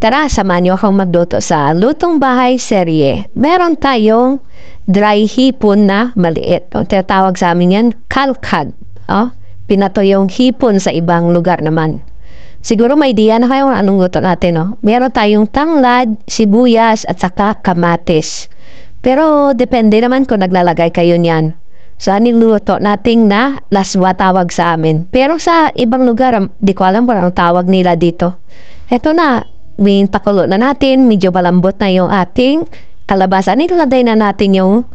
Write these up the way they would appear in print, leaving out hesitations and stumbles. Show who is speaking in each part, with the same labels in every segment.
Speaker 1: Tara, samahan niyo akong magluto sa Lutong Bahay Serye. Meron tayong dry hipon na maliit. O, tinatawag sa amin yan, kalkag. O, pinato yung hipon sa ibang lugar naman. Siguro may idea na kayo anong luto natin. No? Meron tayong tanglad, sibuyas, at saka kamatis. Pero depende naman kung naglalagay kayo niyan. So, anong luto nating na laswa tawag sa amin. Pero sa ibang lugar, di ko alam kung anong tawag nila dito. Eto na, pakulo na natin, medyo malambot na yung ating kalabasan. Ilalagay na natin yung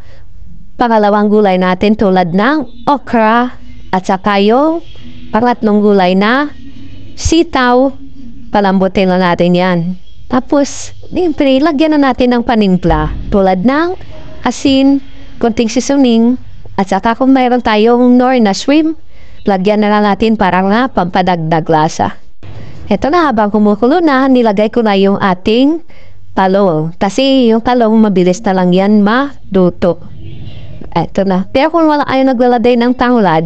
Speaker 1: pangalawang gulay natin tulad ng okra at saka yung pangatlong gulay na sitaw. Palambutin na natin yan. Tapos, siyempre, lagyan na natin ng panimpla tulad ng asin, konting seasoning, at saka kung mayroon tayong nor na shrimp, lagyan na natin para nga pampadagdag lasa. Ito na, habang kumukulo na, nilagay ko na yung ating talong. Kasi yung talong, mabilis na lang yan maluto. Ito na. Pero kung wala kayo naglalagay ng tanglad,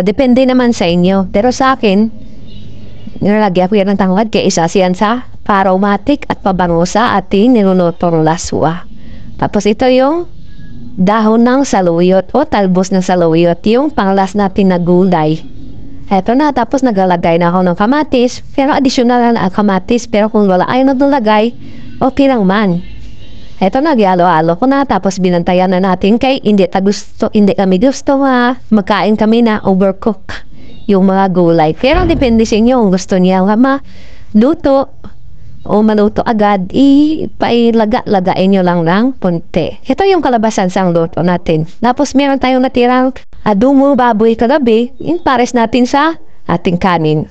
Speaker 1: depende naman sa inyo. Pero sa akin, nilagyan ko yan ng tanglad kaya isa siyan sa aromatic at pabango sa ating nilulutong laswa. Tapos ito yung dahon ng saluyot o talbos ng saluyot, yung panglas natin na gulay. Eto na, tapos naglalagay na ako ng kamatis, pero additional na kamatis, pero kung wala ay naglalagay, okay lang man. Eto na, gyalo-alo ko na, tapos binantayan na natin kay hindi kami gusto magkain kami na overcook yung mga gulay. Pero depende sa inyo kung gusto niya maluto o maluto agad, lagain nyo lang ng punti. Ito yung kalabasan sa luto natin. Tapos meron tayong natirang adobo baboy kagabi, yung pares natin sa ating kanin.